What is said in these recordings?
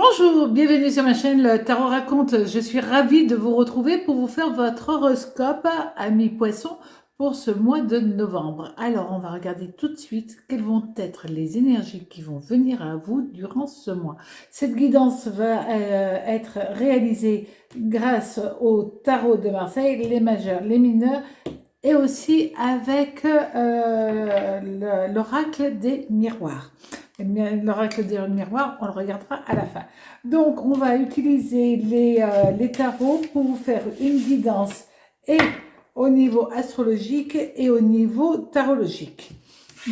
Bonjour, bienvenue sur ma chaîne Le Tarot Raconte. Je suis ravie de vous retrouver pour vous faire votre horoscope amis poissons pour ce mois de novembre. Alors, on va regarder tout de suite quelles vont être les énergies qui vont venir à vous durant ce mois. Cette guidance va être réalisée grâce au tarot de Marseille, les majeurs, les mineurs et aussi avec l'oracle des miroirs. L'oracle des miroirs, on le regardera à la fin. Donc, on va utiliser les tarots pour vous faire une guidance et au niveau astrologique et au niveau tarologique.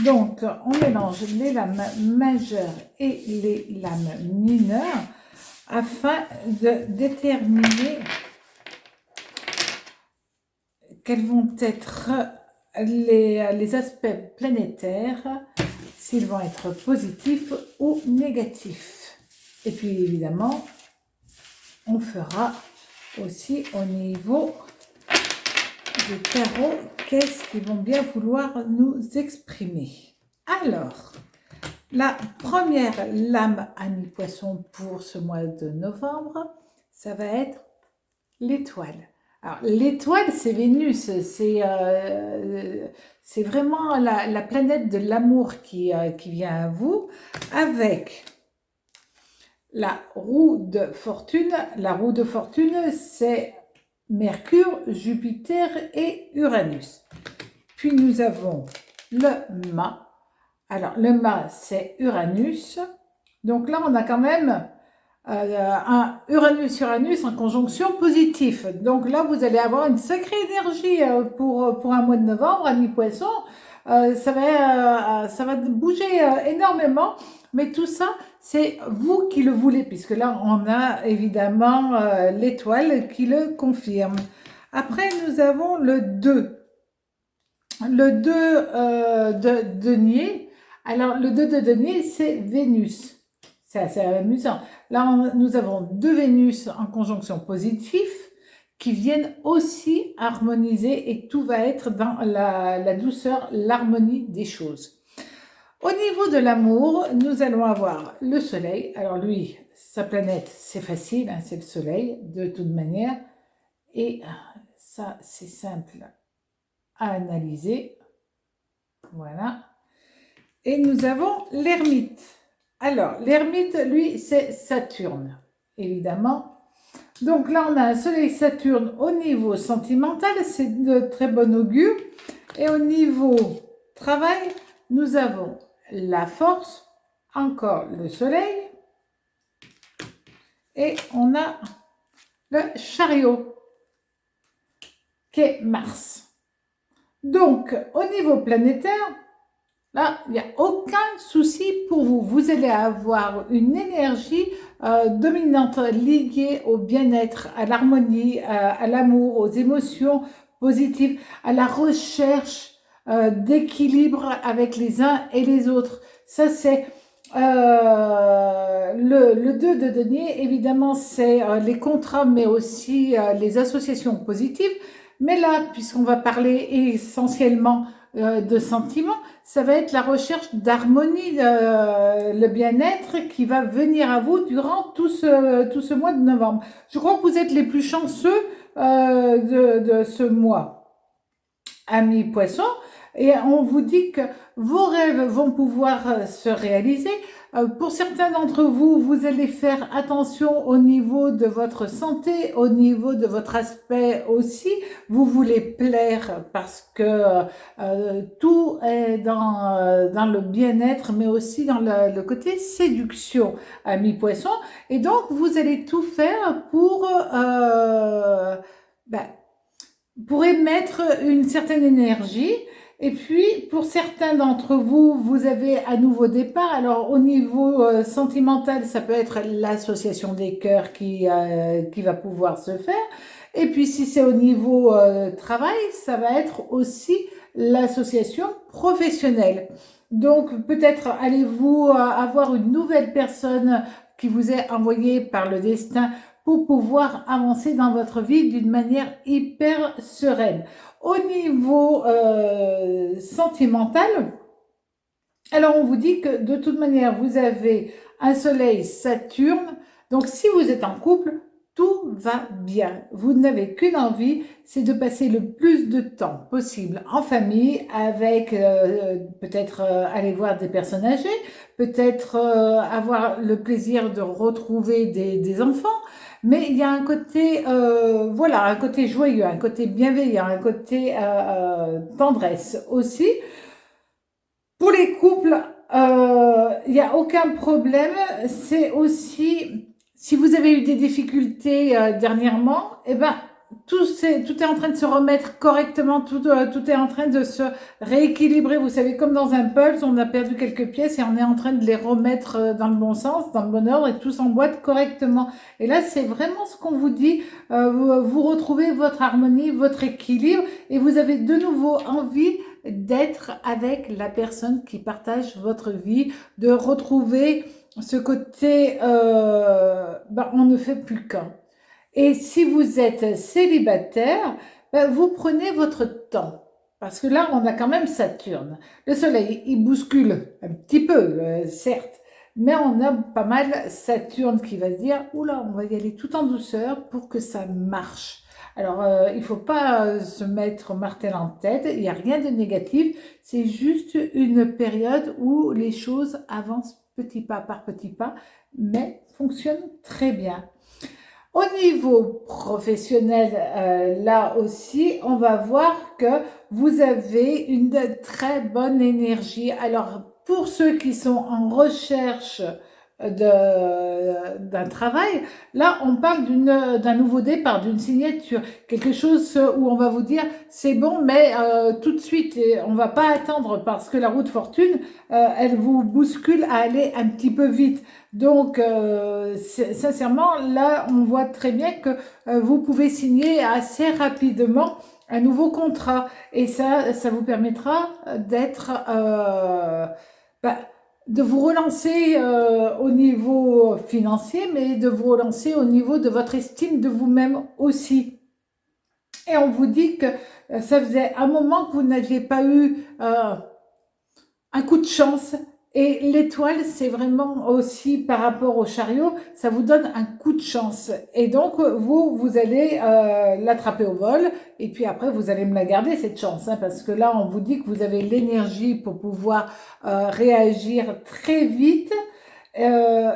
Donc, on mélange les lames majeures et les lames mineures afin de déterminer quels vont être les aspects planétaires, s'ils vont être positifs ou négatifs. Et puis évidemment, on fera aussi au niveau du tarot, qu'est-ce qu'ils vont bien vouloir nous exprimer. Alors, la première lame amis poissons pour ce mois de novembre, ça va être l'étoile. Alors, l'étoile, c'est Vénus, c'est vraiment la planète de l'amour qui vient à vous, avec la roue de fortune. La roue de fortune, c'est Mercure, Jupiter et Uranus. Puis nous avons le mât. Alors, le mât, c'est Uranus. Donc là, on a quand même un Uranus-Uranus en conjonction positif. Donc là, vous allez avoir une sacrée énergie pour un mois de novembre, amis poissons. Ça va bouger énormément, mais tout ça, c'est vous qui le voulez, puisque là, on a évidemment l'étoile qui le confirme. Après, nous avons le 2. Le 2 de denier. Alors, le 2 de denier, c'est Vénus. C'est assez amusant. Là, nous avons deux Vénus en conjonction positive qui viennent aussi harmoniser et tout va être dans la douceur, l'harmonie des choses. Au niveau de l'amour, nous allons avoir le soleil. Alors lui, sa planète, c'est facile, hein, c'est le soleil de toute manière. Et ça, c'est simple à analyser. Voilà. Et nous avons l'ermite. Alors, l'ermite, lui, c'est Saturne, évidemment. Donc là, on a un soleil Saturne au niveau sentimental, c'est de très bon augure. Et au niveau travail, nous avons la force, encore le soleil. Et on a le chariot, qui est Mars. Donc, au niveau planétaire, là, il n'y a aucun souci pour vous. Vous allez avoir une énergie dominante liée au bien-être, à l'harmonie, à l'amour, aux émotions positives, à la recherche d'équilibre avec les uns et les autres. Ça, c'est le 2 de denier. Évidemment, c'est les contrats, mais aussi les associations positives. Mais là, puisqu'on va parler essentiellement de sentiments, ça va être la recherche d'harmonie, le bien-être qui va venir à vous durant tout ce mois de novembre. Je crois que vous êtes les plus chanceux de ce mois, amis poissons, et on vous dit que vos rêves vont pouvoir se réaliser. Pour certains d'entre vous, vous allez faire attention au niveau de votre santé, au niveau de votre aspect aussi. Vous voulez plaire parce que tout est dans le bien-être, mais aussi dans le côté séduction, amis poissons. Et donc, vous allez tout faire pour émettre une certaine énergie. Et puis, pour certains d'entre vous, vous avez un nouveau départ. Alors, au niveau sentimental, ça peut être l'association des cœurs qui va pouvoir se faire. Et puis, si c'est au niveau travail, ça va être aussi l'association professionnelle. Donc, peut-être allez-vous avoir une nouvelle personne qui vous est envoyée par le destin pour pouvoir avancer dans votre vie d'une manière hyper sereine. Au niveau sentimental, alors on vous dit que de toute manière, vous avez un soleil Saturne, Donc, si vous êtes en couple, tout va bien. Vous n'avez qu'une envie, c'est de passer le plus de temps possible en famille avec peut-être aller voir des personnes âgées, peut-être avoir le plaisir de retrouver des enfants. Mais il y a un côté, voilà, un côté joyeux, un côté bienveillant, un côté tendresse aussi. Pour les couples, il n'y a aucun problème. C'est aussi, si vous avez eu des difficultés dernièrement, eh ben, tout est en train de se remettre correctement, tout est en train de se rééquilibrer. Vous savez, comme dans un puzzle, on a perdu quelques pièces et on est en train de les remettre dans le bon sens, dans le bon ordre et tout s'emboîte correctement. Et là, c'est vraiment ce qu'on vous dit. Vous retrouvez votre harmonie, votre équilibre et vous avez de nouveau envie d'être avec la personne qui partage votre vie, de retrouver ce côté on ne fait plus qu'un. Et si vous êtes célibataire, vous prenez votre temps. Parce que là, on a quand même Saturne. Le Soleil, il bouscule un petit peu, certes, mais on a pas mal Saturne qui va se dire, oula, on va y aller tout en douceur pour que ça marche. Alors, il ne faut pas se mettre martel en tête, il n'y a rien de négatif, c'est juste une période où les choses avancent petit pas par petit pas, mais fonctionnent très bien. Au niveau professionnel, là aussi, on va voir que vous avez une très bonne énergie. Alors, pour ceux qui sont en recherche d'un travail, là, on parle d'un nouveau départ, d'une signature, quelque chose où on va vous dire c'est bon, mais tout de suite, et on va pas attendre parce que la roue de fortune, elle vous bouscule à aller un petit peu vite. Donc, sincèrement, là, on voit très bien que vous pouvez signer assez rapidement un nouveau contrat et ça vous permettra d'être, bah, de vous relancer au niveau financier, mais de vous relancer au niveau de votre estime de vous-même aussi. Et on vous dit que ça faisait un moment que vous n'aviez pas eu un coup de chance. Et l'étoile, c'est vraiment aussi par rapport au chariot, ça vous donne un coup de chance. Et donc, vous allez l'attraper au vol. Et puis après, vous allez me la garder, cette chance. Hein, parce que là, on vous dit que vous avez l'énergie pour pouvoir réagir très vite euh,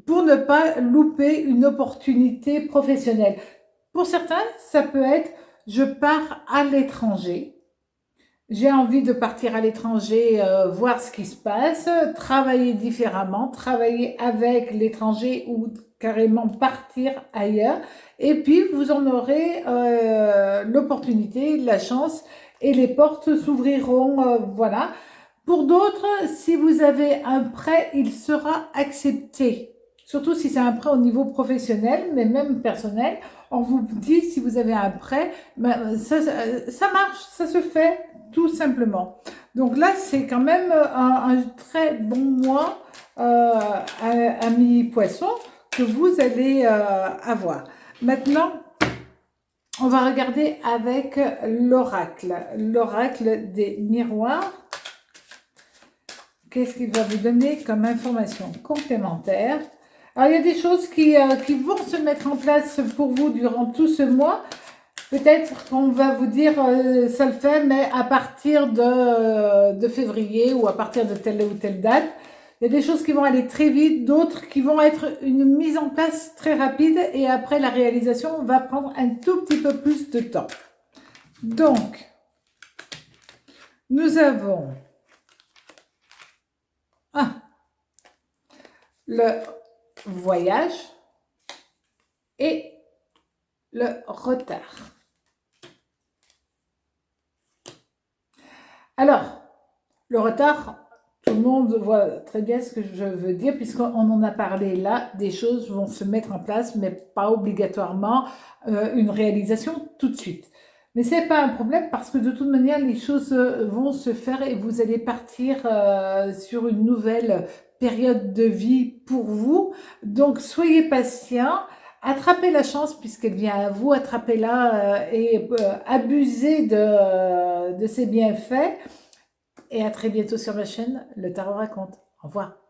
pour ne pas louper une opportunité professionnelle. Pour certains, ça peut être, je pars à l'étranger. J'ai envie de partir à l'étranger, voir ce qui se passe, travailler différemment, travailler avec l'étranger ou carrément partir ailleurs. Et puis, vous en aurez l'opportunité, la chance et les portes s'ouvriront. Voilà. Pour d'autres, si vous avez un prêt, il sera accepté. Surtout si c'est un prêt au niveau professionnel, mais même personnel. On vous dit, si vous avez un prêt, ça marche, ça se fait tout simplement. Donc là, c'est quand même un très bon mois à mi-poisson que vous allez avoir. Maintenant, on va regarder avec l'oracle des miroirs. Qu'est-ce qu'il va vous donner comme information complémentaire? Alors, il y a des choses qui vont se mettre en place pour vous durant tout ce mois. Peut-être qu'on va vous dire ça le fait, mais à partir de février ou à partir de telle ou telle date. Il y a des choses qui vont aller très vite, d'autres qui vont être une mise en place très rapide et après la réalisation va prendre un tout petit peu plus de temps. Donc, nous avons le voyage et le retard. Alors, le retard, tout le monde voit très bien ce que je veux dire, puisqu'on en a parlé là, des choses vont se mettre en place, mais pas obligatoirement une réalisation tout de suite. Mais ce n'est pas un problème parce que de toute manière, les choses vont se faire et vous allez partir sur une nouvelle période de vie pour vous. Donc, soyez patient. Attrapez la chance puisqu'elle vient à vous, attrapez-la et abusez de ses bienfaits. Et à très bientôt sur ma chaîne, Le Tarot raconte. Au revoir.